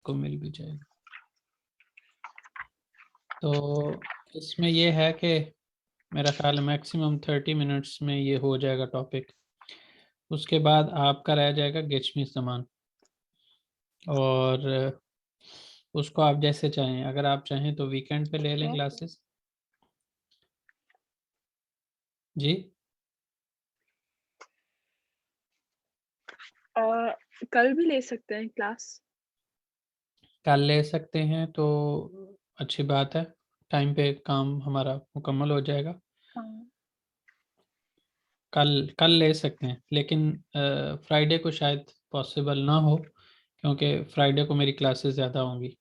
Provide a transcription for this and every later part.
आपको मिल भी जाएगा। तो इसमें ये है कि मेरा ख्याल है मैक्सिमम 30 मिनट्स में ये हो जाएगा टॉपिक। उसके बाद आपका रह जाएगा गिचमी ज़मान, और उसको आप जैसे चाहें, अगर आप चाहें तो वीकेंड पे ले लें है। क्लासेस। जी, कल भी ले सकते हैं क्लास। कल ले सकते हैं तो अच्छी बात है, टाइम पे काम हमारा मुकम्मल हो जाएगा। हाँ। कल कल ले सकते हैं, लेकिन फ्राइडे को शायद पॉसिबल ना हो, क्योंकि फ्राइडे को मेरी क्लासेस ज़्यादा होंगी।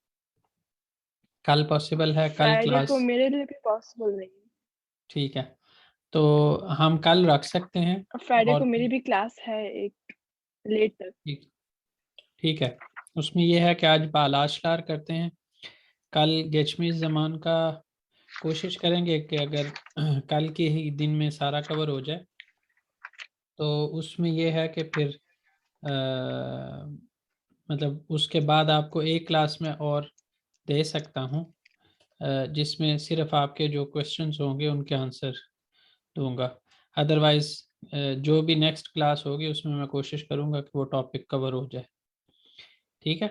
कल पॉसिबल है, कल फ्राइडे को क्लास? मेरे लिए भी पॉसिबल नहीं है। ठीक है, तो हम कल रख सकते हैं। और फ्राइडे और को मेरी भी क्लास है एक लेट तक। ठीक ठीक है, उसमें यह है कि आज बालाशलार करते हैं, कल गेचमी ज़मान का कोशिश करेंगे कि अगर कल के ही दिन में सारा कवर हो जाए, तो उसमें यह है कि फिर मतलब उसके बाद आपको एक क्लास में और दे सकता हूँ, जिसमें सिर्फ आपके जो क्वेश्चंस होंगे उनके आंसर दूंगा। अदरवाइज जो भी नेक्स्ट क्लास होगी उसमें मैं कोशिश करूंगा कि वो टॉपिक कवर हो जाए। ठीक है,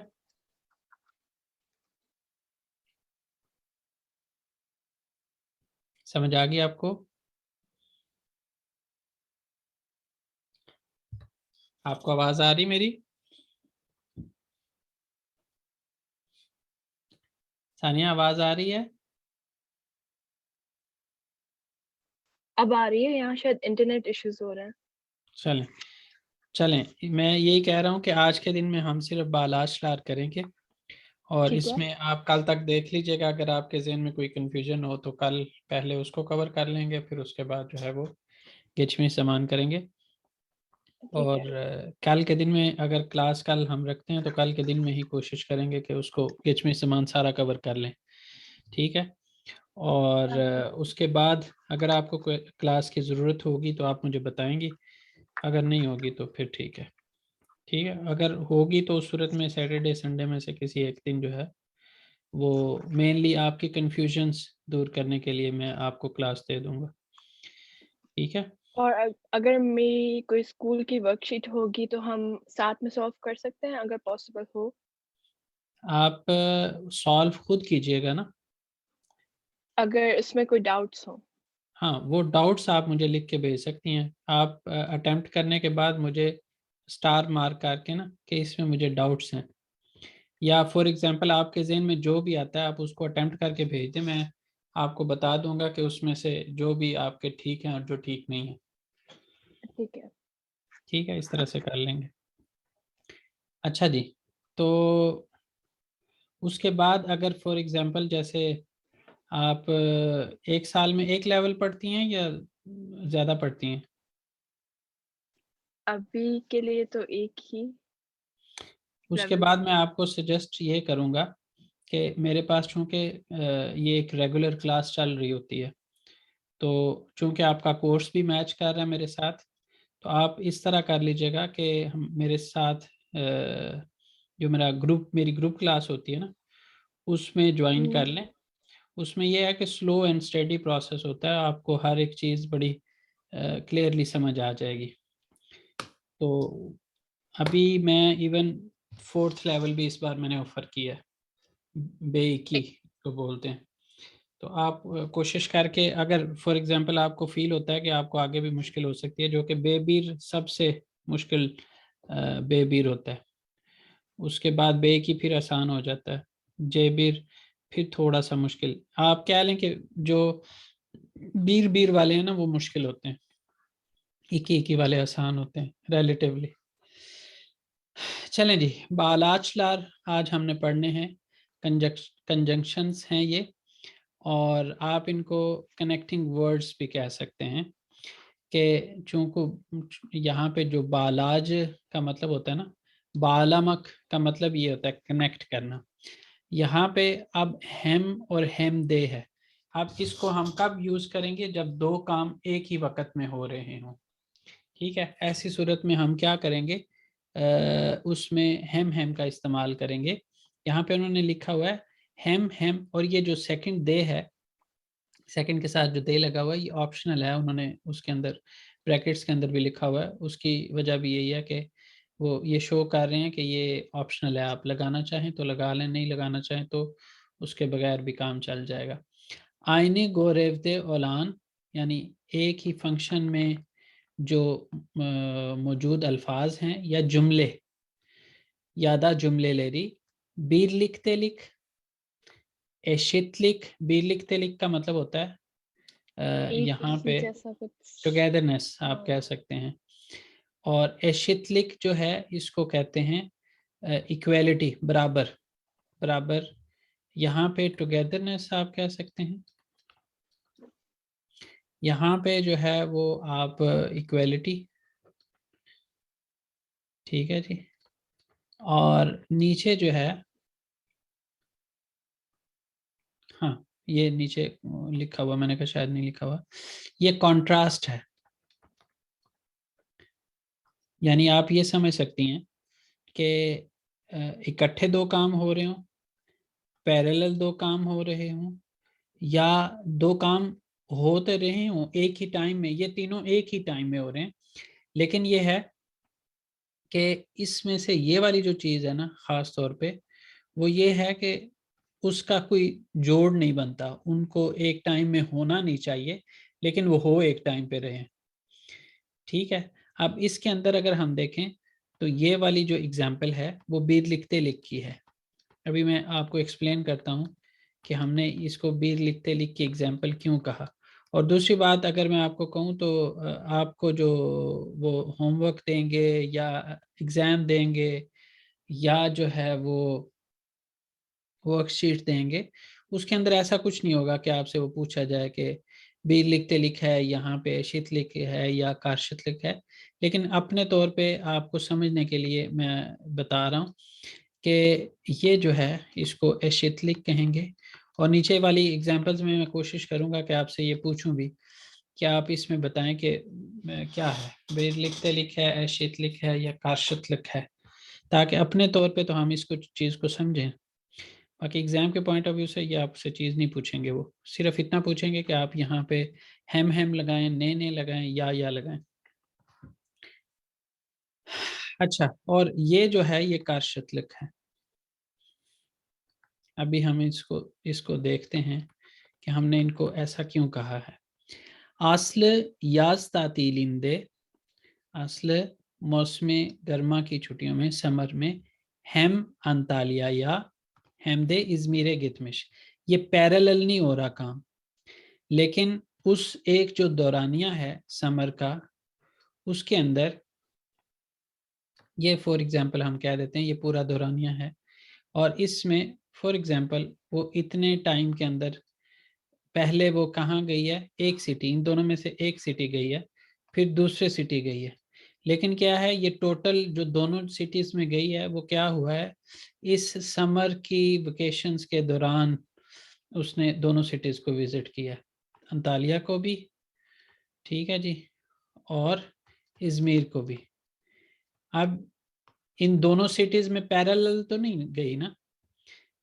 समझ आ गई आपको? आपको आवाज़ आ रही मेरी? सानिया, आवाज़ आ रही है? अब आ रही है, यहाँ शायद इंटरनेट इश्यूज हो रहे हैं। चलें चलें, मैं यही कह रहा हूँ कि आज के दिन में हम सिर्फ बालाशलार करेंगे, और ठीक है। इसमें आप कल तक देख लीजिएगा, अगर आपके जहन में कोई कंफ्यूजन हो तो कल पहले उसको कवर कर लेंगे, फिर उसके बाद जो है वो गिचमी सामान करेंगे। ठीक है। और कल के दिन में अगर क्लास कल हम रखते हैं तो कल के दिन में ही कोशिश करेंगे कि उसको गिचमी सामान सारा कवर कर लें। ठीक है, और ओके। उसके बाद अगर आपको कोई क्लास की ज़रूरत होगी तो आप मुझे बताएंगी, अगर नहीं होगी तो फिर ठीक है। ठीक है, अगर होगी तो उस सूरत में सैटरडे संडे में से किसी एक दिन जो है वो मेनली आपकी कन्फ्यूजन्स दूर करने के लिए मैं आपको क्लास दे दूंगा। ठीक है, और अगर मेरी कोई स्कूल की वर्कशीट होगी तो हम साथ में सॉल्व कर सकते हैं अगर पॉसिबल हो। आप सॉल्व खुद कीजिएगा ना। अगर इसमें कोई डाउट्स हो। हाँ, वो डाउट्स आप मुझे लिख के भेज सकती हैं। आप अटेम्प्ट करने के बाद मुझे स्टार मार्क करके ना कि इसमें मुझे डाउट्स हैं, या फॉर एग्जांपल आपके जहन में जो भी आता है आप उसको अटेम्प्ट करके भेज दें, मैं आपको बता दूंगा कि उसमें से जो भी आपके ठीक हैं और जो ठीक नहीं है। ठीक है। ठीक है, इस तरह से कर लेंगे। अच्छा जी, तो उसके बाद अगर फॉर एग्जांपल जैसे आप एक साल में एक लेवल पढ़ती हैं या ज़्यादा पढ़ती हैं? अभी के लिए तो एक ही उसके लेवल। बाद मैं आपको सजेस्ट ये करूँगा कि मेरे पास चूँकि ये एक रेगुलर क्लास चल रही होती है, तो चूँकि आपका कोर्स भी मैच कर रहा है मेरे साथ, तो आप इस तरह कर लीजिएगा कि हम मेरे साथ जो मेरी ग्रुप क्लास होती है ना, उसमें ज्वाइन कर लें। उसमें यह है कि स्लो एंड स्टेडी प्रोसेस होता है, आपको हर एक चीज़ बड़ी क्लियरली समझ आ जाएगी। तो अभी मैं इवन फोर्थ लेवल भी इस बार मैंने ऑफर किया है, बेकी को बोलते हैं। तो आप कोशिश करके, अगर फॉर एग्जांपल आपको फील होता है कि आपको आगे भी मुश्किल हो सकती है, जो कि बेबीर सबसे मुश्किल बेबीर होता है, उसके बाद बे की फिर आसान हो जाता है, जेबीर फिर थोड़ा सा मुश्किल। आप कह लें कि जो बीर बीर वाले हैं ना वो मुश्किल होते हैं, इकी वाले आसान होते हैं रिलेटिवली। चलें जी, बालाचलार आज हमने पढ़ने हैं, कंजंक्शंस हैं ये, और आप इनको कनेक्टिंग वर्ड्स भी कह सकते हैं कि चूंकि यहाँ पे जो बालाज का मतलब होता है ना, बालामक का मतलब ये होता है कनेक्ट करना। यहाँ पे अब हेम और हेम दे है, अब इसको हम कब यूज करेंगे? जब दो काम एक ही वक्त में हो रहे हों। ठीक है, ऐसी सूरत में हम क्या करेंगे, उसमें हेम हेम का इस्तेमाल करेंगे यहाँ पे उन्होंने लिखा हुआ है हेम हेम, और ये जो सेकंड दे है, सेकंड के साथ जो दे लगा हुआ है, ये ऑप्शनल है। उन्होंने उसके अंदर ब्रैकेट्स के अंदर भी लिखा हुआ है। उसकी वजह भी यही है कि वो ये शो कर रहे हैं कि ये ऑप्शनल है, आप लगाना चाहें तो लगा लें, नहीं लगाना चाहें तो उसके बगैर भी काम चल जाएगा। आइने गोरेवदे ओलान, यानी एक ही फंक्शन में जो मौजूद अल्फाज हैं या जुमले, यादा जुमले लेरी, बीर लिखते लिख, एशित लिख। बीर लिखते लिख का मतलब होता है एक यहाँ ही पे जैसा कुछ। टुगेदरनेस आप हाँ। कह सकते हैं। और एशितलिक जो है इसको कहते हैं इक्वेलिटी, बराबर। बराबर, यहाँ पे टुगेदरनेस आप कह सकते हैं, यहाँ पे जो है वो आप इक्वेलिटी, ठीक है जी। और नीचे जो है, हाँ ये नीचे लिखा हुआ, मैंने कहा शायद नहीं लिखा हुआ, ये कॉन्ट्रास्ट है। यानी आप ये समझ सकती हैं कि इकट्ठे दो काम हो रहे हों, पैरेलल दो काम हो रहे हों, या दो काम होते रहे हों एक ही टाइम में, ये तीनों एक ही टाइम में हो रहे हैं, लेकिन ये है कि इसमें से ये वाली जो चीज़ है ना, ख़ास तौर पे वो ये है कि उसका कोई जोड़ नहीं बनता, उनको एक टाइम में होना नहीं चाहिए, लेकिन वो हो एक टाइम पे रहे। ठीक है। अब इसके अंदर अगर हम देखें तो ये वाली जो एग्जाम्पल है वो बीर लिखते लिख की है। अभी मैं आपको एक्सप्लेन करता हूँ कि हमने इसको बीर लिखते लिख की एग्जाम्पल क्यों कहा। और दूसरी बात अगर मैं आपको कहूँ तो आपको जो वो होमवर्क देंगे या एग्ज़ाम देंगे या जो है वो वर्कशीट देंगे, उसके अंदर ऐसा कुछ नहीं होगा कि आपसे वो पूछा जाए कि बीर लिखते लिख है, यहाँ पे शीत लिख है या कार्शित लिख है। लेकिन अपने तौर पे आपको समझने के लिए मैं बता रहा हूँ कि ये जो है इसको एशित लिख कहेंगे। और नीचे वाली एग्जांपल्स में मैं कोशिश करूंगा कि आपसे ये पूछूं भी कि आप इसमें बताएं कि क्या है, बीर लिखते लिख है, एशित लिख है या कार्शित लिख है, ताकि अपने तौर पे तो हम इसको चीज़ को समझें। बाकी एग्जाम के पॉइंट ऑफ व्यू से ये आपसे चीज़ नहीं पूछेंगे, वो सिर्फ इतना पूछेंगे कि आप यहाँ पे हेम लगाएं, ने लगाएं या लगाएं। अच्छा, और ये जो है ये कार्शतलिक है। अभी हम इसको इसको देखते हैं कि हमने इनको ऐसा क्यों कहा है। आस्ल याज तातीलिंदे, आस्ल मौसम गर्मा की छुट्टियों में, समर में, हेम अंतालिया या हेमदे इजमीर गितमिश, ये पैरेलल नहीं हो रहा काम, लेकिन उस एक जो दौरानिया है समर का, उसके अंदर ये फॉर एग्जांपल हम कह देते हैं ये पूरा दौरानिया है, और इसमें फॉर एग्जांपल वो इतने टाइम के अंदर पहले वो कहाँ गई है, एक सिटी, इन दोनों में से एक सिटी गई है, फिर दूसरे सिटी गई है। लेकिन क्या है, ये टोटल जो दोनों सिटीज में गई है वो क्या हुआ है, इस समर की वेकेशंस के दौरान उसने दोनों सिटीज को विजिट किया, अंतालिया को भी, ठीक है जी, और इजमीर को भी। अब इन दोनों सिटीज में पैरेलल तो नहीं गई ना,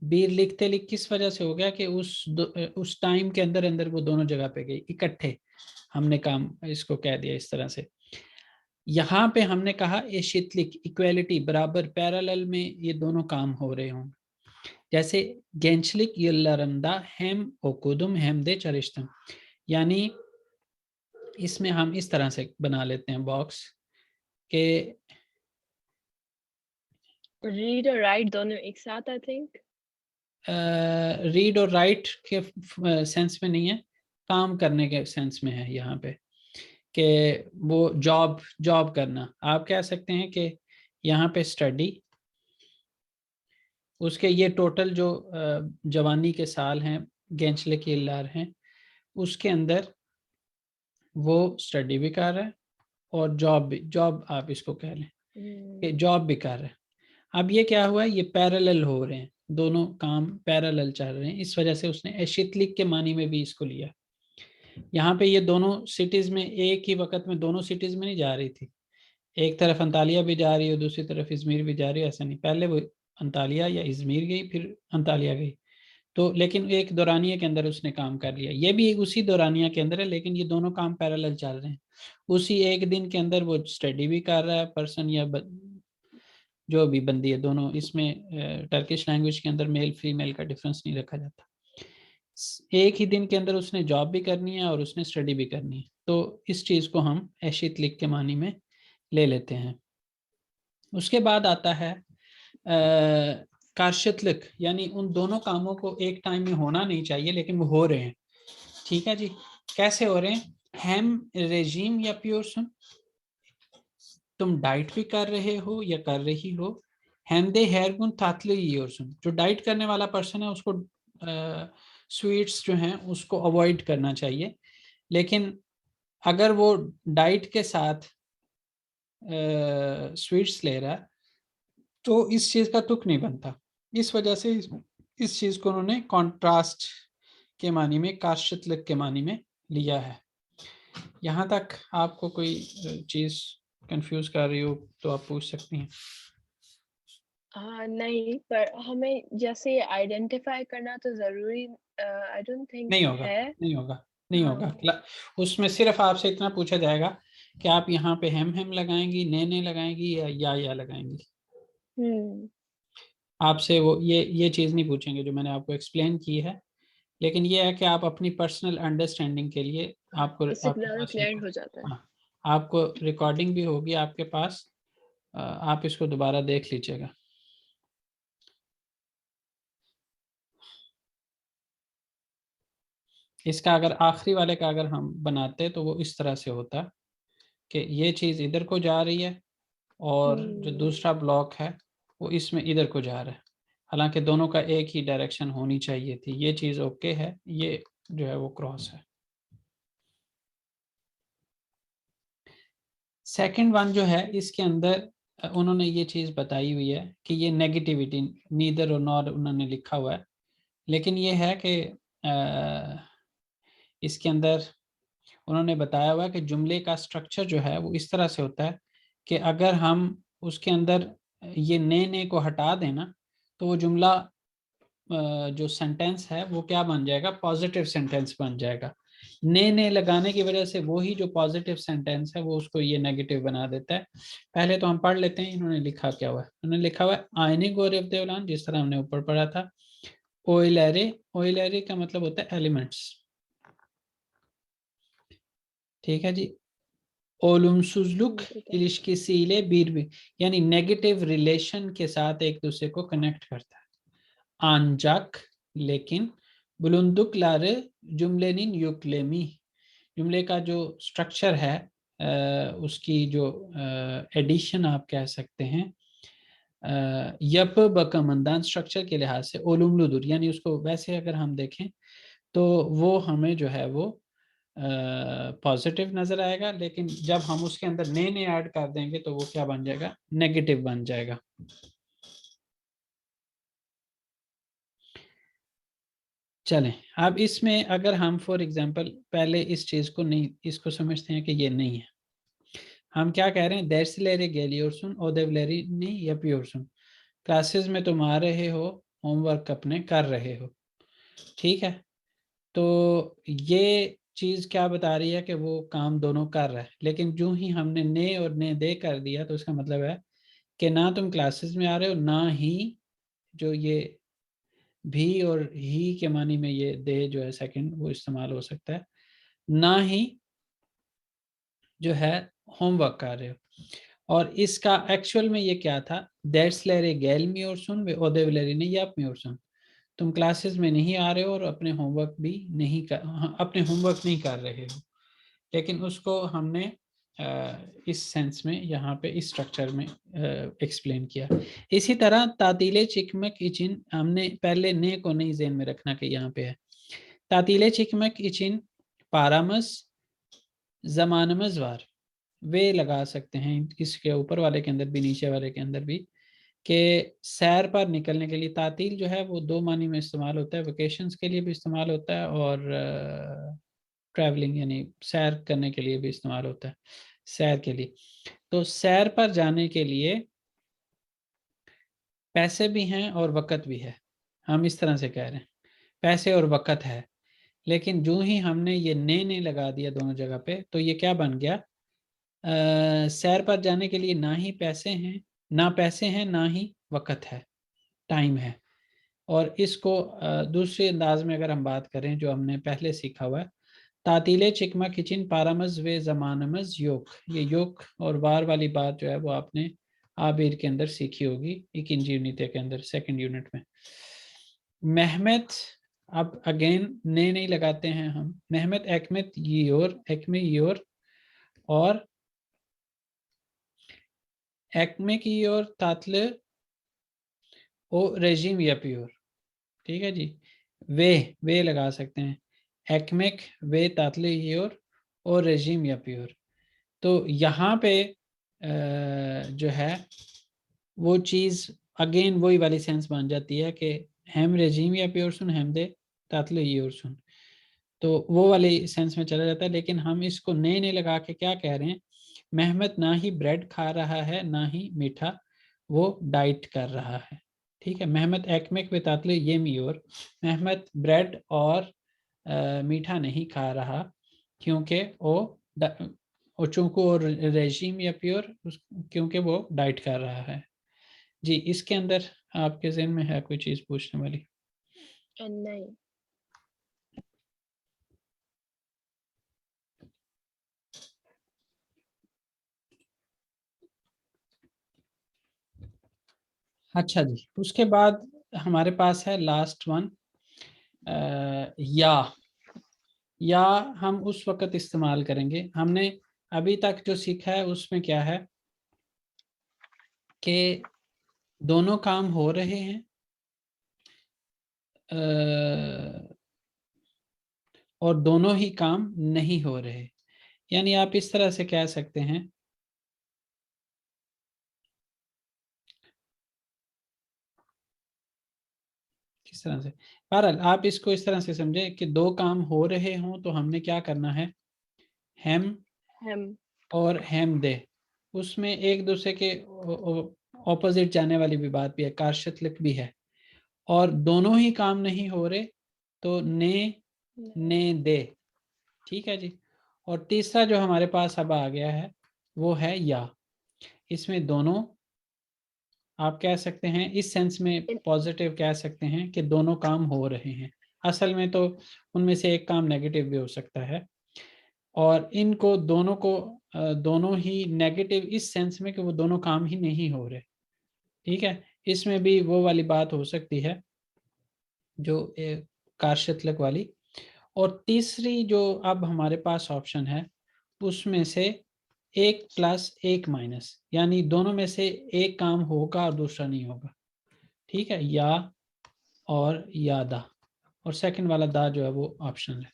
बीर लिखते लिख किस वजह से हो गया कि उस टाइम के अंदर अंदर वो दोनों जगह पे गई इकट्ठे, हमने काम इसको कह दिया इस तरह से। यहाँ पे हमने कहा एशितलिक, इक्वेलिटी, बराबर, पैरेलल में ये दोनों काम हो रहे हों। जैसे गेंचलिक यल्लारमदा हेम ओकुदुम हेम दे चरिश्तम, यानी इसमें हम इस तरह से बना लेते हैं बॉक्स के रीड और राइट दोनों एक साथ आई थिंक। रीड और राइट के सेंस में नहीं है, काम करने के सेंस में है यहाँ पे, कि वो जॉब जॉब करना। आप कह सकते हैं कि यहाँ पे स्टडी, उसके ये टोटल जो जवानी के साल हैं, गेंचले के लार हैं, उसके अंदर वो स्टडी भी कर रहा है और जॉब भी, जॉब आप इसको कह लें कि जॉब भी कर रहा है। अब ये क्या हुआ है, ये पैरेलल हो रहे हैं, दोनों काम पैरेलल चल रहे हैं, इस वजह से उसने एशितलिक के मानी में भी इसको लिया। यहाँ पे ये दोनों सिटीज में एक ही वक्त में दोनों सिटीज में नहीं जा रही थी, एक तरफ अंतालिया भी जा रही है दूसरी तरफ इजमीर भी जा रही है, ऐसा नहीं, पहले वो अंतालिया या इज़मीर गई, फिर अंतालिया गई। तो लेकिन एक दौरानिया के अंदर उसने काम कर लिया, ये भी उसी दौरानिया के अंदर है, लेकिन ये दोनों काम पैरेलल चल रहे हैं। उसी एक दिन के अंदर वो स्टडी भी कर रहा है पर्सन या जो भी बंदी है, दोनों इसमें टर्किश लैंग्वेज के अंदर मेल फीमेल का डिफरेंस नहीं रखा जाता। एक ही दिन के अंदर उसने जॉब भी करनी है और उसने स्टडी भी करनी है, तो इस चीज़ को हम एशितलिक के मानी में ले लेते हैं। उसके बाद आता है कार्शतलिक, यानी उन दोनों कामों को एक टाइम में होना नहीं चाहिए लेकिन वो हो रहे हैं। ठीक है जी, कैसे हो रहे हैं? हैम रेजीम या प्योर सुन, तुम डाइट भी कर रहे हो या कर रही हो। हैंदे हेयरगुन तातले और सुन, जो डाइट करने वाला पर्सन है उसको स्वीट्स जो हैं उसको अवॉइड करना चाहिए, लेकिन अगर वो डाइट के साथ स्वीट्स ले रहा है तो इस चीज़ का तुक नहीं बनता। इस वजह से इस चीज़ को उन्होंने कॉन्ट्रास्ट के मानी में, कार्शतलिक के मानी में लिया है। यहाँ तक आपको कोई चीज़ कंफ्यूज कर रही हो तो आप पूछ सकती हैं। हाँ, नहीं, पर हमें जैसे आइडेंटिफ़ाई करना तो ज़रूरी आई डोंट थिंक नहीं होगा, है। नहीं होगा, नहीं हाँ। होगा। उसमें सिर्फ आपसे इतना पूछा जाएगा कि आप यहाँ पे हम लगाएंगी, ने लगाएंगी या लगाएंगी। हुँ। आपसे वो ये चीज़ नहीं पूछेंगे जो मैंने आपको एक्सप्लेन की है, लेकिन ये है कि आप अपनी पर्सनल अंडरस्टैंडिंग के लिए हाँ, आपको इससे आपके ज़्यादा पास क्लियर हो जाता है। हाँ, आपको रिकॉर्डिंग भी होगी आपके पास, आप इसको दोबारा देख लीजिएगा। इसका अगर आखिरी वाले का अगर हम बनाते तो वो इस तरह से होता कि ये चीज़ इधर को जा रही है और जो हुँ। दूसरा ब्लॉक है वो इसमें इधर को जा रहा है, हालांकि दोनों का एक ही डायरेक्शन होनी चाहिए थी। ये चीज़ ओके है, ये जो है वो क्रॉस है। सेकंड वन जो है इसके अंदर उन्होंने ये चीज़ बताई हुई है कि ये नेगेटिविटी नीदर और नॉर उन्होंने लिखा हुआ है, लेकिन ये है कि इसके अंदर उन्होंने बताया हुआ है कि जुमले का स्ट्रक्चर जो है वो इस तरह से होता है कि अगर हम उसके अंदर ये ने को हटा देना तो वो जुमला जो सेंटेंस है वो क्या बन जाएगा, पॉजिटिव सेंटेंस बन जाएगा। ने लगाने की वजह से वो ही जो पॉजिटिव सेंटेंस है वो उसको ये नेगेटिव बना देता है। पहले तो हम पढ़ लेते हैं इन्होंने लिखा क्या हुआ है। उन्होंने लिखा हुआ है आयने गोरेव देवलान, जिस तरह हमने ऊपर पढ़ा था। ओइलरे, ओइलरे का मतलब होता है एलिमेंट्स। ठीक है जी। ओलुमसुजलुक ठीक है। इलिश्किसीले बीरबी, यानी नेगेटिव रिलेशन के साथ एक दूसरे को कनेक्ट करता है। आंजाक, लेकिन बुलुंदुक लारे जुमलेनिन युक्लेमी, जुमले का जो स्ट्रक्चर है उसकी जो एडिशन आप कह सकते हैं, यप बकमंदान स्ट्रक्चर के लिहाज से ओलुमलुदुर, यानी उसको वैसे अगर हम देखें तो वो हमें जो है वो पॉजिटिव नजर आएगा, लेकिन जब हम उसके अंदर ने ऐड कर देंगे तो वो क्या बन जाएगा, नेगेटिव बन जाएगा। चलें, अब इसमें अगर हम फॉर एग्जांपल पहले इस चीज को नहीं, इसको समझते हैं कि ये नहीं है। हम क्या कह रहे हैं, देर्सलेरे गेलियोरसुन ओदेवलेरी नहीं या प्योरसुन, क्लासेस में तुम आ रहे हो, होमवर्क अपने कर रहे हो। ठीक है, तो ये चीज क्या बता रही है कि वो काम दोनों कर रहा है, लेकिन जो ही हमने ने और ने दे कर दिया तो उसका मतलब है कि ना तुम क्लासेस में आ रहे हो, ना ही जो ये भी और ही के मानी में ये दे जो है सेकंड वो इस्तेमाल हो सकता है, ना ही जो है होमवर्क कर रहे हो। और इसका एक्चुअल में ये क्या था, दैट्स लेरे गैल मी और सुन वे ओदेवलेरी ने याप मी और सुन, तुम क्लासेस में नहीं आ रहे हो और अपने होमवर्क भी नहीं कर, अपने होमवर्क नहीं कर रहे हो, लेकिन उसको हमने इस सेंस में यहाँ पे इस स्ट्रक्चर में एक्सप्लेन किया। इसी तरह तातीले चिकमक इचिन, हमने पहले ने को नहीं जेन में रखना कि यहाँ पे है। तातीले चिकमक इचिन पारामस जमानमज वार, वे लगा सकते हैं इसके ऊपर वाले के अंदर भी नीचे वाले के अंदर भी, कि सैर पर निकलने के लिए। तातील जो है वो दो मानी में इस्तेमाल होता है, वेकेशंस के लिए भी इस्तेमाल होता है और ट्रैवलिंग यानी सैर करने के लिए भी इस्तेमाल होता है, सैर के लिए। तो सैर पर जाने के लिए पैसे भी हैं और वक़्त भी है, हम इस तरह से कह रहे हैं, पैसे और वक़्त है। लेकिन जो ही हमने ये ने लगा दिया दोनों जगह पे, तो ये क्या बन गया, सैर पर जाने के लिए ना ही पैसे हैं, ना पैसे हैं, ना ही वक़्त है, टाइम है। और इसको दूसरे अंदाज में अगर हम बात करें जो हमने पहले सीखा हुआ है, तातीले चिकमा किचिन पारामज वे जमानमज योग, ये योग और वार वाली बात जो है वो आपने आबिर के अंदर सीखी होगी, इकिंजी यूनिट के अंदर सेकंड यूनिट में। मेहमत, अब अगेन ने नहीं लगाते हैं हम, मेहमत एकमत योर, एकमे योर, और एकमे की ओर तातले ओ रेजिम yapıyor, ठीक है जी। वे लगा सकते हैं, एकमेक वे तातले yiyor और रेजिम yapıyor। तो यहाँ पे जो है वो चीज़ अगेन वही वाली सेंस बन जाती है कि हम regime yapıyorsun hem de tatlı yiyorsun, तो वो वाली सेंस में चला जाता है। लेकिन हम इसको ने लगा के क्या कह रहे हैं, मेहमत ना ही ब्रेड खा रहा है ना ही मीठा, वो डाइट कर रहा है, ठीक है। मेहमत एकमेक बेतातले ये मियोर, मेहमत ब्रेड और मीठा नहीं खा रहा, क्योंकि वो चूंकि और रेजिम या प्योर, क्योंकि वो डाइट कर रहा है। जी, इसके अंदर आपके ज़हन में है कोई चीज़ पूछने वाली? नहीं। अच्छा जी, उसके बाद हमारे पास है लास्ट वन, या हम उस वक्त इस्तेमाल करेंगे। हमने अभी तक जो सीखा है उसमें क्या है कि दोनों काम हो रहे हैं और दोनों ही काम नहीं हो रहे, यानी आप इस तरह से कह सकते हैं, किस तरह से, बहरहाल आप इसको इस तरह से समझे कि दो काम हो रहे हों तो हमने क्या करना है, हम हम। और हम दे, उसमें एक दूसरे के ऑपोजिट जाने वाली भी बात भी है, कार्शतलिक भी है। और दोनों ही काम नहीं हो रहे तो ने दे, ठीक है जी। और तीसरा जो हमारे पास अब आ गया है वो है या, इसमें दोनों आप कह सकते हैं, इस सेंस में पॉजिटिव कह सकते हैं कि दोनों काम हो रहे हैं। असल में तो उनमें से एक काम नेगेटिव भी हो सकता है, और इनको दोनों को दोनों ही नेगेटिव इस सेंस में कि वो दोनों काम ही नहीं हो रहे, ठीक है। इसमें भी वो वाली बात हो सकती है जो कार्शतलक वाली। और तीसरी जो अब हमारे पास ऑप्शन है उसमें से एक प्लस एक माइनस, यानी दोनों में से एक काम होगा और दूसरा नहीं होगा, ठीक है, या और यादा, और सेकंड वाला दा जो है वो ऑप्शन है।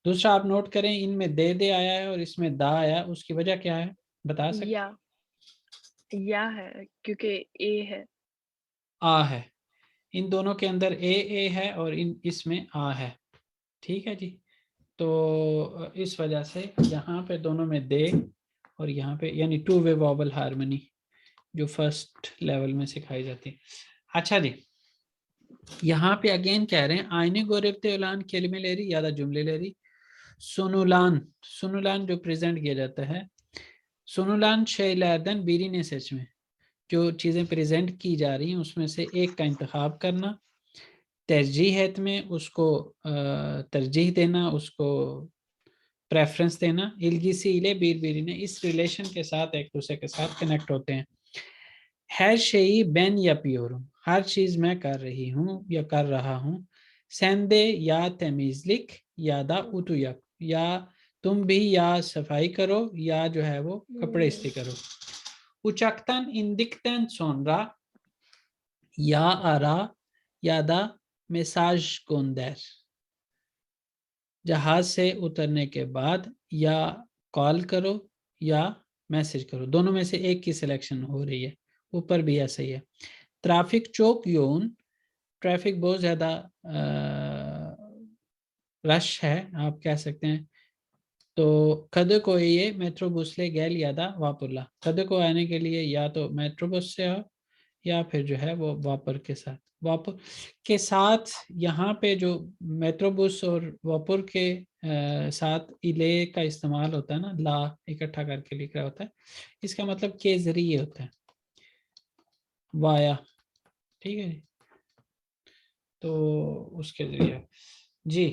दूसरा आप नोट करें, इनमें दे आया है और इसमें दा आया, उसकी वजह क्या है बता सकते? या है क्योंकि ए है। आ है, इन दोनों के अंदर ए है और इसमें आ है, ठीक है जी। तो इस वजह से यहाँ पे दोनों में दे और यहाँ पे, यानी टू वे वॉबल हार्मनी जो फर्स्ट लेवल में सिखाई जाती है। अच्छा जी, यहाँ पे अगेन कह रहे हैं आईने गोरेबते उलान केलिमे ले रही यादा जुमले ले रही, सुनुलान, सुनुलान जो प्रेजेंट किया जाता है, सुनुलान शेलादन बीरी ने सच में, जो चीज़ें प्रेजेंट की जा रही हैं उसमें से एक का इंतखाब करना, तरजीहत में उसको तरजीह देना, उसको प्रेफरेंस देना, इलगिसी इले बीर बीरी ने, इस रिलेशन के साथ एक दूसरे के साथ कनेक्ट होते हैं। हर शेई बैन या प्योर, हर चीज मैं कर रही हूँ या कर रहा हूँ, सेंदे या तमीजलिक यादा उतुयक, या तुम भी या सफाई करो या जो है वो कपड़े इस्त्री करो। उचकतन इंदिक्तन सोनरा या आरा यादा मैसाज गोंदर, जहाज से उतरने के बाद या कॉल करो या मैसेज करो, दोनों में से एक की सिलेक्शन हो रही है, ऊपर भी ऐसा ही है। ट्रैफिक चौक योन, ट्रैफिक बहुत ज़्यादा रश है आप कह सकते हैं। तो कद को ये मेट्रो बसले गैल यादा वापुरला, कद को आने के लिए या तो मेट्रो बस से आओ या फिर जो है वो वापर के साथ। वापर के साथ यहाँ पे जो मेट्रोबुस और वापर के साथ इले का इस्तेमाल होता है ना, ला इकट्ठा करके लिखा होता है, इसका मतलब के जरिए होता है, वाया। ठीक है जी, तो उसके जरिए जी।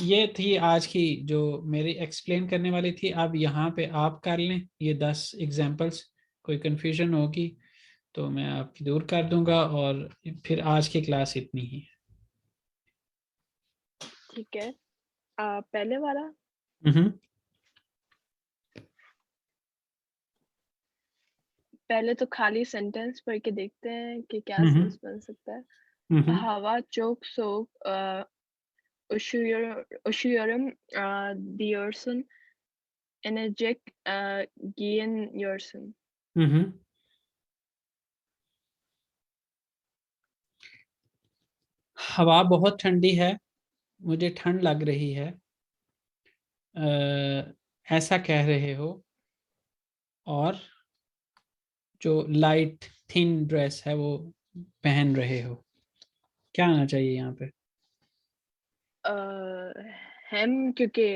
ये थी आज की जो मेरी एक्सप्लेन करने वाली थी। अब यहाँ पे आप कर लें ये 10 एग्जांपल्स, कोई कंफ्यूजन होगी तो मैं आपकी दूर कर दूंगा, और फिर आज की क्लास इतनी ही ठीक है। पहले वाला है। पहले तो खाली सेंटेंस पढ़ के देखते हैं कि क्या हम्म। सेंस बन सकता है। हम्म। Hava çok soğuk, üşüyorum, diyorsun. Enerjik giyiniyorsun. हम्म। हवा बहुत ठंडी है, मुझे ठंड लग रही है, ऐसा कह रहे हो। और जो लाइट थिन ड्रेस है वो पहन रहे हो। क्या आना चाहिए यहाँ पे? Hem क्योंकि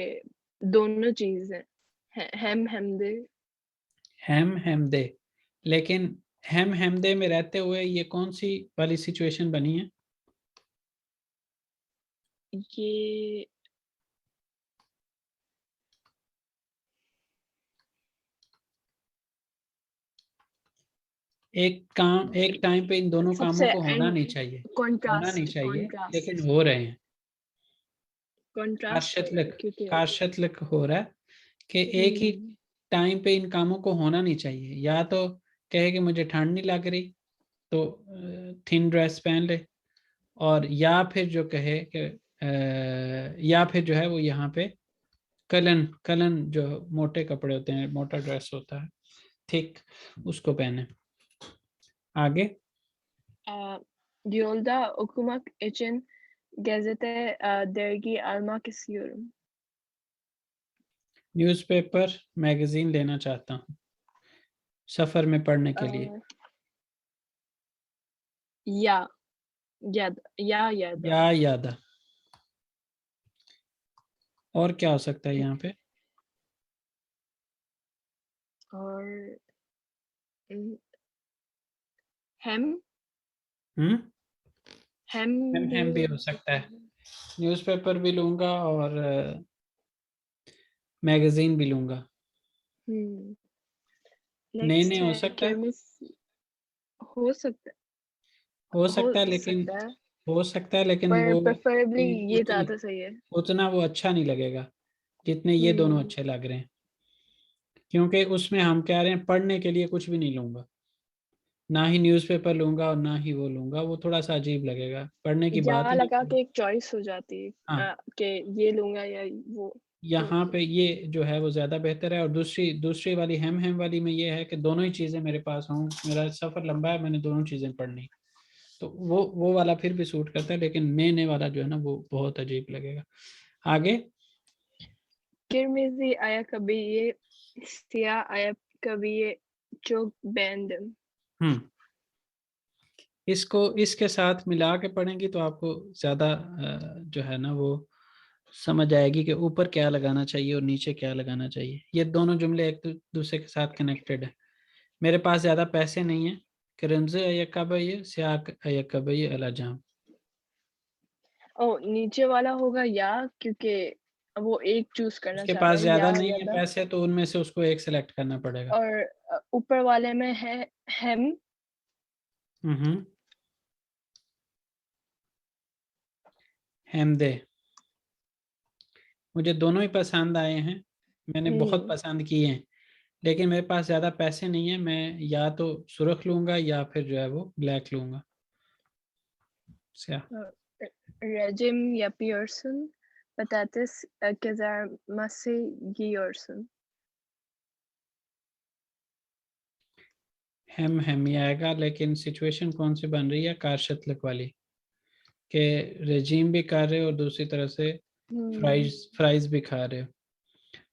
दोनों चीज है। hem de हैम हैमदे। लेकिन हैम हैमदे में रहते हुए ये कौन सी वाली सिचुएशन बनी है? ये एक टाइम पे इन दोनों कामों सबसे को होना एंड नहीं चाहिए, होना नहीं कॉन्ट्रास्ट चाहिए, लेकिन कॉन्ट्रास्ट हो रहे हैं। कॉन्ट्रास्ट कारशतलक, क्योंकि कारशतलक हो रहा है कि एक ही हम्म टाइम पे इन कामों को होना नहीं चाहिए। या तो कहे कि मुझे ठंड नहीं लग रही तो थिन ड्रेस पहन ले, और या फिर जो कहे कि या फिर जो है वो यहाँ पे कलन, कलन जो मोटे कपड़े होते हैं, मोटा ड्रेस होता है, थिक, उसको पहने। आगे yolda okumak için gazete, dergi almak istiyorum. Newspaper magazine लेना चाहता हूँ सफर में पढ़ने के लिए। अ, या ya da या यादा। और क्या हो सकता है यहाँ पे? और उम, hem हम्म। hem भी हम भी हो हो सकता सकता है। है। न्यूज़पेपर भी लूंगा और मैगजीन भी लूंगा। हुँ, नए नेक्स्ट नए हो है सकता है। केमिस हो सकता हो हो सकता है लेकिन, सकता है, हो सकता है लेकिन पर वो प्रेफरेबली ये उतनी, ज़्यादा सही है। उतना वो अच्छा नहीं लगेगा जितने ये दोनों हुँ, अच्छे लग रहे हैं। क्योंकि उसमें हम कह रहे हैं पढ़ने के लिए कुछ भी नहीं लूंगा, ना ही न्यूज़पेपर लूंगा और ना ही वो लूंगा, वो थोड़ा सा अजीब लगेगा, पढ़ने की बात या ही नहीं लगा करें। के एक चॉइस हो जाती है हाँ, कि ये लूँगा या वो। तो यहाँ पे ये जो है वो ज़्यादा बेहतर है। और दूसरी दूसरी वाली हम वाली में ये है कि दोनों ही चीज़ें मेरे पास हों, मेरा सफ़र लंबा है, मैंने दोनों चीज़ें पढ़नी, तो वो वाला फिर भी सूट करता है। लेकिन नए वाला जो है ना वो बहुत अजीब लगेगा। आगे kırmızı ayakkabıyı siyah ayakkabıyı çok beğendim. हम्म, इसको इसके साथ मिला के पढ़ेंगी तो आपको ज़्यादा जो है ना वो समझ आएगी कि ऊपर क्या लगाना चाहिए और नीचे क्या लगाना चाहिए। ये दोनों जुमले एक दूसरे के साथ कनेक्टेड है। मेरे पास ज़्यादा पैसे नहीं है, करेंजे अयक्काबैये सियाह अयक्काबैये अलाजाम। नीचे वाला होगा या क्योंकि वो एक चूज़ करना उसके चाह रहा पास है ज़्यादा या नहीं है ज़्यादा पैसे तो उनमें से उसको एक सेलेक्ट करना पड़ेगा। और ऊपर वाले में है hem हम्म। हमदे, मुझे दोनों ही पसंद आए हैं, मैंने बहुत हुँ, पसंद किए हैं, लेकिन मेरे पास ज़्यादा पैसे नहीं है, मैं या तो सुर्ख लूंगा या फिर जो है वो ब्लैक लूंगा, क्या। अ, rejim yapıyorsun, patates kızartması yiyorsun. हम ही आएगा, लेकिन सिचुएशन कौन सी बन रही है? कारशतलक वाली, के रेजीम भी खा रहे हो और दूसरी तरह से हुँ, फ्राइज फ्राइज भी खा रहे हो।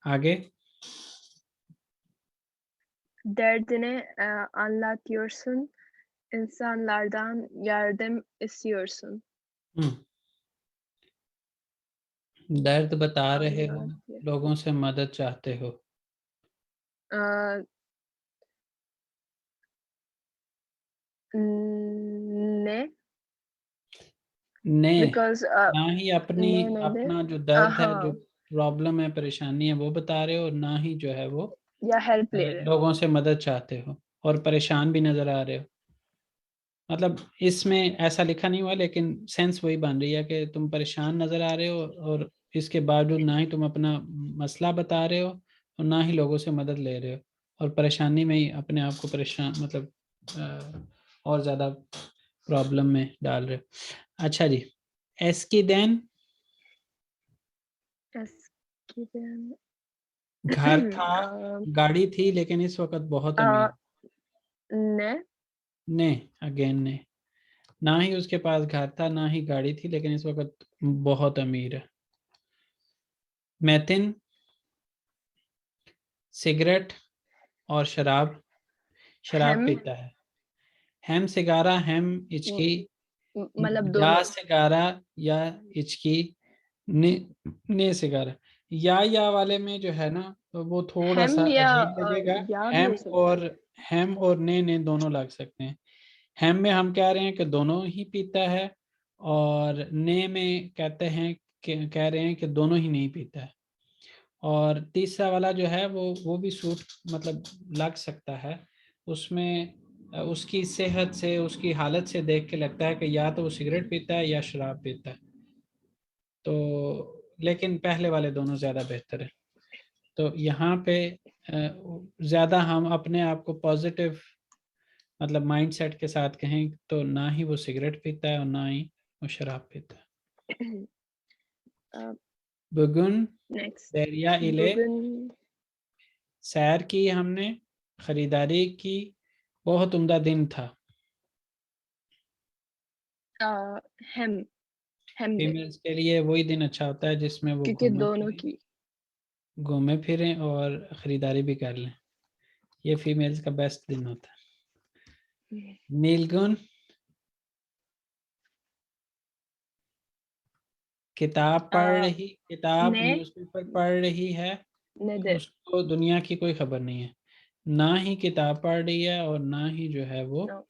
आगे derdini anlatıyorsun, İnsanlardan yardım istiyorsun. दर्द बता रहे हो, Allah diye. लोगों से मदद चाहते हो। Aa, ne? ने Because ना ही अपनी ne nedir? अपना जो दर्द है, जो Aha. प्रॉब्लम है, परेशानी है, वो बता रहे हो, और ना ही जो है वो Ya helpleri. लोगों से मदद चाहते हो, और परेशान भी नजर आ रहे हो। मतलब इसमें ऐसा लिखा नहीं हुआ, लेकिन सेंस वही बन रही है कि तुम परेशान नजर आ रहे हो, और इसके बावजूद ना ही तुम अपना मसला बता रहे हो, और ना ही लोगों से मदद ले रहे हो, और परेशानी में ही अपने आप को परेशान, मतलब और ज़्यादा प्रॉब्लम में डाल रहे हो। अच्छा जी, एस्कीदेन Eskiden. घर था, Aa, गाड़ी थी, लेकिन इस वक्त बहुत अमीर। ne? ने, अगेन ने, ना ही उसके पास घर था, ना ही गाड़ी थी, लेकिन इस वक्त बहुत अमीर है। मैथिन सिगरेट और शराब, शराब Hem पीता है। हैम सिगारा, हैम m- इचकी, मतलब या दोनों. सिगारा या इचकी, ने ने सिगारा। या वाले में जो है ना, तो वो थोड़ा Hem सा या अजीब लगेगा। या भी हैम हो सकता है. और हैम और ने दोनों लग सकते हैं। हैम में हम कह रहे हैं कि दोनों ही पीता है, और ने में कहते हैं कि कह रहे हैं कि दोनों ही नहीं पीता है। और तीसरा वाला जो है वो भी सूट मतलब लग सकता है। उसमें उसकी सेहत से, उसकी हालत से देख के लगता है कि या तो वो सिगरेट पीता है या शराब पीता है। तो लेकिन पहले वाले दोनों ज़्यादा बेहतर है। तो यहाँ पे ज़्यादा हम अपने आप को पॉजिटिव मतलब माइंड सेट के साथ कहें, तो ना ही वो सिगरेट पीता है और ना ही वो शराब पीता है। Uh, Bugun next. दरिया इले, Bugün सैर की हमने, खरीदारी की, बहुत उम्दा दिन था। hem hem de फीमेल्स के लिए वही दिन अच्छा होता है जिसमें वो क्योंकि घूमें दोनों फिरें, की. घूमें फिरें और ख़रीदारी भी कर लें। ये फीमेल्स का बेस्ट दिन होता है। नीलगुन किताब पढ़ Uh, रही, किताब ne न्यूज़पेपर पढ़ रही है, nedir? उसको दुनिया की कोई खबर नहीं है। ना ही किताब पढ़ रही है, और ना ही जो है वो No,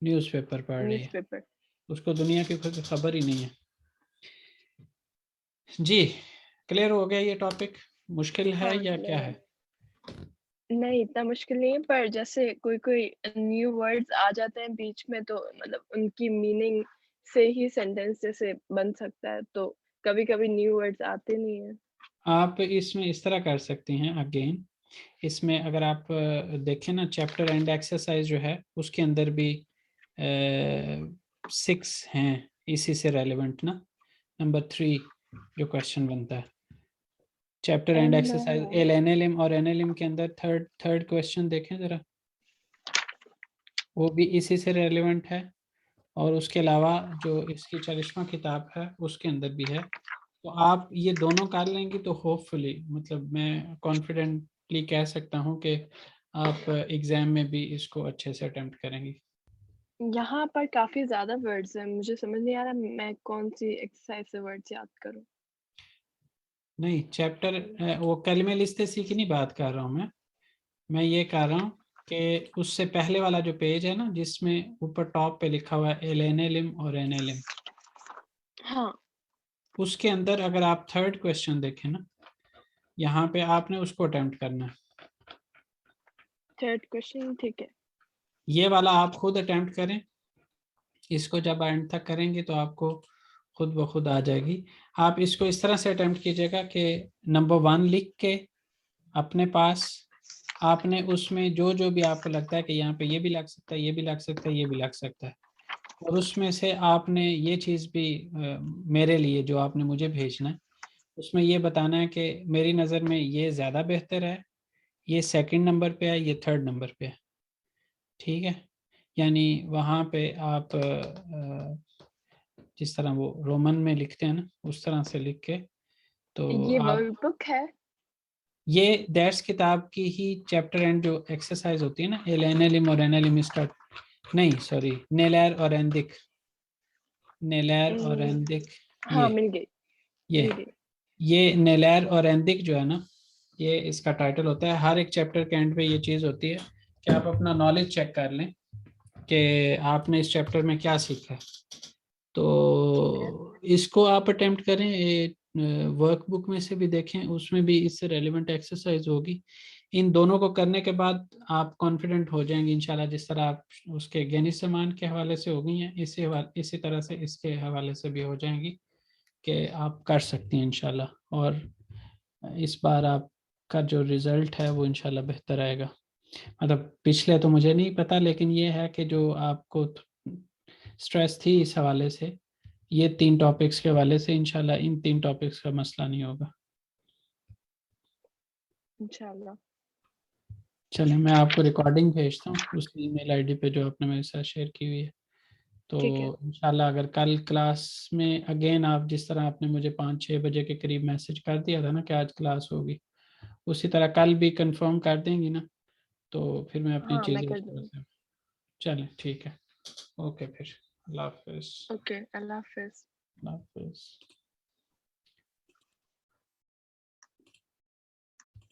न्यूज़पेपर पढ़ रही है, newspaper. उसको दुनिया की कोई खबर ही नहीं है। जी, क्लियर हो गया ये टॉपिक? मुश्किल है हाँ, या क्या क्लियर है. है? नहीं, इतना मुश्किल नहीं है पर जैसे कोई-कोई न्यू वर्ड्स आ जाते हैं बीच में तो मतलब उनकी मीनिंग से ही सेंटेंस जैसे बन सकता है, तो कभी-कभी न्यू वर्ड्स आते नहीं हैं। आप इसमें इस तरह कर सकती हैं अगेन। इसमें अगर आप देखें ना, चैप्टर एंड एक्सरसाइज जो है उसके अंदर भी 6 हैं इसी से रेलेवेंट ना। नंबर 3 जो क्वेश्चन बनता है, chapter end end exercise L N L M और एन एल एम के अंदर थर्ड थर्ड क्वेश्चन देखें ज़रा, वो भी इसी से रेलेवेंट है। और उसके अलावा जो इसकी 40वां किताब है उसके अंदर भी है। तो आप ये दोनों कर लेंगी तो होपफुली, मतलब मैं कॉन्फिडेंटली कह सकता हूँ कि आप एग्ज़ाम में भी इसको अच्छे से अटेम्प्ट करेंगी। यहाँ पर काफ़ी ज़्यादा वर्ड्स हैं, मुझे समझ नहीं आ रहा मैं कौन-सी एक्सरसाइज से वर्ड्स याद करूँ। नहीं, चैप्टर वो कलमे लिस्ते सी की नहीं बात कर रहा हूँ मैं ये कह रहा हूँ कि उससे पहले वाला जो पेज है ना, जिसमें ऊपर टॉप पे लिखा हुआ है एल और एन, हाँ, उसके अंदर अगर आप थर्ड क्वेश्चन देखें ना, यहाँ पे आपने उसको अटेम्प्ट करना है। थर्ड क्वेश्चन ठीक है। ये वाला आप खुद अटेम्प्ट करें, इसको जब एंड तक करेंगे तो आपको खुद ब खुद आ जाएगी। आप इसको इस तरह से अटेम्प्ट कीजिएगा कि नंबर 1 लिख के अपने पास, आपने उसमें जो जो भी आपको लगता है कि यहाँ पे ये भी लग सकता है, ये भी लग सकता है, ये भी लग सकता है, और उसमें से आपने ये चीज़ भी मेरे लिए जो आपने मुझे भेजना है, उसमें ये बताना है कि मेरी नज़र में ये ज़्यादा बेहतर है, ये सेकंड नंबर पे है, ये थर्ड नंबर पे है। ठीक है, यानी वहाँ पे आप जिस तरह वो रोमन में लिखते हैं ना, उस तरह से लिख के, तो ये आप वर्कबुक है? ये दैट्स किताब की ही चैप्टर एंड जो एक्सरसाइज होती है ना, एल एन एल एम और एन एल एम, इसका नहीं सॉरी, नेलैर और एंदिक, नेलैर और उम, एंदिक, हाँ, ये मिल गई। ये नेलैर और एंदिक जो है ना, ये इसका टाइटल होता है। हर एक चैप्टर के एंड पे ये चीज़ होती है कि आप अपना नॉलेज चेक कर लें कि आपने इस चैप्टर में क्या सीखा है। ठीक है। तो इसको आप अटेम्प्ट करें, वर्कबुक में से भी देखें, उसमें भी इससे रेलिवेंट एक्सरसाइज होगी। इन दोनों को करने के बाद आप कॉन्फिडेंट हो जाएंगे इंशाल्लाह। जिस तरह आप उसके गैनिक सामान के हवाले से हो गई हैं, इसी तरह से इसके हवाले से भी हो जाएंगी कि आप कर सकती हैं इंशाल्लाह। और इस बार आपका जो रिजल्ट है वो इंशाल्लाह बेहतर आएगा। मतलब पिछले तो मुझे नहीं पता, लेकिन ये है कि जो आपको स्ट्रेस थी इस हवाले से, ये 3 टॉपिक्स के हवाले से इंशाल्लाह इन 3 टॉपिक्स का मसला नहीं होगा। इंशाल्लाह। चलिए, मैं आपको रिकॉर्डिंग भेजता हूँ उस ईमेल आईडी पे जो आपने मेरे साथ शेयर की हुई है। तो ठीक है। इंशाल्लाह अगर कल क्लास में अगेन आप, जिस तरह आपने मुझे 5-6 बजे के करीब मैसेज कर दिया था ना कि आज क्लास होगी, उसी तरह कल भी कंफर्म कर देंगी ना, तो फिर मैं अपनी हाँ, मैं चीज़ें कर उस तरह दूँगी। से। चलें ठीक है। ओके फिर, अल्लाह हाफिज़। ओके, अल्लाह हाफ़िज़। अल्लाह हाफिज़।